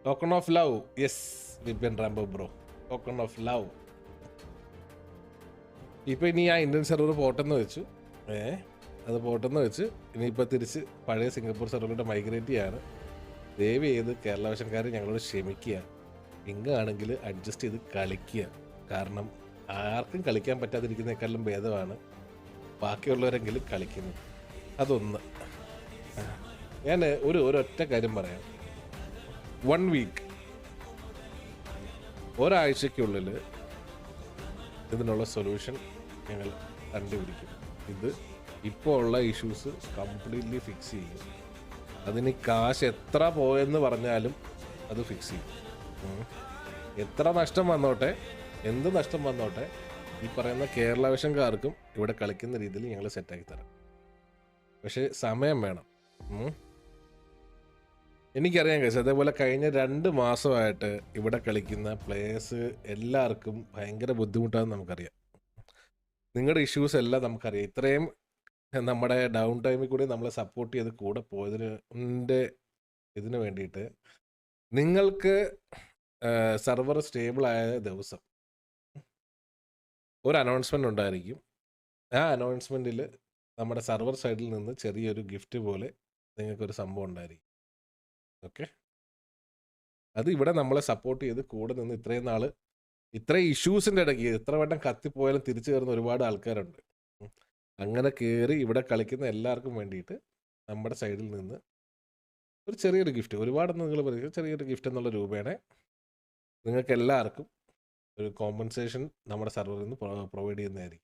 Token of love. Yes, Vipin Rambo bro. Token of love. ഇപ്പം ഇനി ആ ഇന്ത്യൻ സെർവർ പോട്ടെന്ന് വെച്ചു. അത് പോട്ടെന്ന് വെച്ച് ഇനിയിപ്പോൾ തിരിച്ച് പഴയ സിംഗപ്പൂർ സെർവറിലോട്ട് മൈഗ്രേറ്റ് ചെയ്യാണ്. ദയവ് ചെയ്ത് കേരള വശക്കാർ ഞങ്ങളോട് ക്ഷമിക്കുക. ഇങ്ങാണെങ്കിൽ അഡ്ജസ്റ്റ് ചെയ്ത് കളിക്കുക. കാരണം ആർക്കും കളിക്കാൻ പറ്റാതിരിക്കുന്നതിനേക്കാളും ഭേദമാണ് ബാക്കിയുള്ളവരെങ്കിലും കളിക്കുന്നത്. അതൊന്ന് ഞാൻ ഒരൊറ്റ കാര്യം പറയാം. 1 വീക്ക്, ഒരാഴ്ചയ്ക്കുള്ളിൽ ഇതിനുള്ള സൊല്യൂഷൻ ഞങ്ങൾ കണ്ടുപിടിക്കും. ഇത് ഇപ്പോൾ ഉള്ള ഇഷ്യൂസ് കംപ്ലീറ്റ്ലി ഫിക്സ് ചെയ്യും. അതിന് കാശ് എത്ര പോയെന്ന് പറഞ്ഞാലും അത് ഫിക്സ് ചെയ്യും. എത്ര നഷ്ടം വന്നോട്ടെ, എന്ത് നഷ്ടം വന്നോട്ടെ, ഈ പറയുന്ന കേരള വിഷൻകാർക്കും ഇവിടെ കളിക്കുന്ന രീതിയിൽ ഞങ്ങൾ സെറ്റാക്കി തരാം. പക്ഷേ സമയം വേണം. എനിക്കറിയാൻ കഴിച്ചു. അതേപോലെ കഴിഞ്ഞ 2 മാസമായിട്ട് ഇവിടെ കളിക്കുന്ന പ്ലേയേഴ്സ് എല്ലാവർക്കും ഭയങ്കര ബുദ്ധിമുട്ടാണെന്ന് നമുക്കറിയാം. നിങ്ങളുടെ ഇഷ്യൂസ് എല്ലാം നമുക്കറിയാം. ഇത്രയും നമ്മുടെ ഡൗൺ ടൈമിൽ കൂടി നമ്മളെ സപ്പോർട്ട് ചെയ്ത് കൂടെ ഇതിന് വേണ്ടിയിട്ട് നിങ്ങൾക്ക് സെർവർ സ്റ്റേബിൾ ആയ ദിവസം ഒരു അനൗൺസ്മെൻ്റ് ഉണ്ടായിരിക്കും. ആ അനൗൺസ്മെൻറ്റിൽ നമ്മുടെ സെർവർ സൈഡിൽ നിന്ന് ചെറിയൊരു ഗിഫ്റ്റ് പോലെ നിങ്ങൾക്കൊരു സംഭവം ഉണ്ടായിരിക്കും. ഓക്കെ, അത് ഇവിടെ നമ്മളെ സപ്പോർട്ട് ചെയ്ത് കൂടെ നിന്ന് ഇത്രയും ഇഷ്യൂസിൻ്റെ ഇടയ്ക്ക് എത്ര വട്ടം കത്തിപ്പോയാലും തിരിച്ചു കയറുന്ന ഒരുപാട് ആൾക്കാരുണ്ട്. അങ്ങനെ കയറി ഇവിടെ കളിക്കുന്ന എല്ലാവർക്കും വേണ്ടിയിട്ട് നമ്മുടെ സൈഡിൽ നിന്ന് ഒരു ചെറിയൊരു ഗിഫ്റ്റ്, ഒരുപാടൊന്നും നിങ്ങൾ പറയുക, ചെറിയൊരു ഗിഫ്റ്റ് എന്നുള്ള രൂപേണ നിങ്ങൾക്ക് എല്ലാവർക്കും ഒരു കോമ്പൻസേഷൻ നമ്മുടെ സെർവറിൽ നിന്ന് പ്രൊവൈഡ് ചെയ്യുന്നതായിരിക്കും.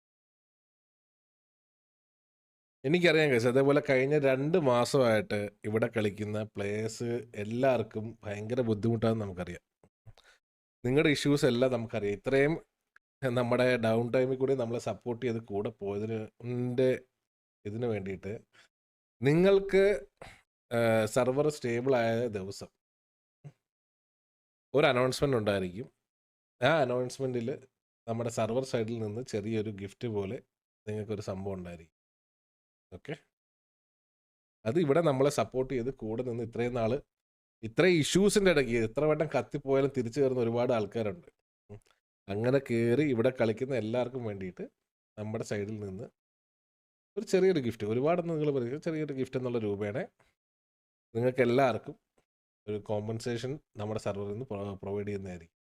എനിക്കറിയാൻ കഴിച്ചു. അതേപോലെ കഴിഞ്ഞ 2 മാസമായിട്ട് ഇവിടെ കളിക്കുന്ന പ്ലേയേഴ്സ് എല്ലാവർക്കും ഭയങ്കര ബുദ്ധിമുട്ടാണെന്ന് നമുക്കറിയാം. നിങ്ങളുടെ ഇഷ്യൂസ് എല്ലാം നമുക്കറിയാം. ഇത്രയും നമ്മുടെ ഡൗൺ ടൈമിൽ കൂടി നമ്മളെ സപ്പോർട്ട് ചെയ്ത് കൂടെ ഇതിന് വേണ്ടിയിട്ട് നിങ്ങൾക്ക് സെർവർ സ്റ്റേബിൾ ആയ ദിവസം ഒരു അനൗൺസ്മെൻ്റ് ഉണ്ടായിരിക്കും. ആ അനൗൺസ്മെൻറ്റിൽ നമ്മുടെ സെർവർ സൈഡിൽ നിന്ന് ചെറിയൊരു ഗിഫ്റ്റ് പോലെ നിങ്ങൾക്കൊരു സംഭവം ഉണ്ടായിരിക്കും. ഓക്കെ, അത് ഇവിടെ നമ്മളെ സപ്പോർട്ട് ചെയ്ത് കൂടെ നിന്ന് ഇത്രയും ഇഷ്യൂസിൻ്റെ ഇടയ്ക്ക് എത്ര വട്ടം കത്തിപ്പോയാലും തിരിച്ചു കയറുന്ന ഒരുപാട് ആൾക്കാരുണ്ട്. അങ്ങനെ കയറി ഇവിടെ കളിക്കുന്ന എല്ലാവർക്കും വേണ്ടിയിട്ട് നമ്മുടെ സൈഡിൽ നിന്ന് ഒരു ചെറിയൊരു ഗിഫ്റ്റ്, ഒരുപാടൊന്നും നിങ്ങൾ പറയുക, ചെറിയൊരു ഗിഫ്റ്റ് എന്നുള്ള രൂപേണ നിങ്ങൾക്ക് എല്ലാവർക്കും ഒരു കോമ്പൻസേഷൻ നമ്മുടെ സെർവറിൽ നിന്ന് പ്രൊവൈഡ് ചെയ്യുന്നതായിരിക്കും.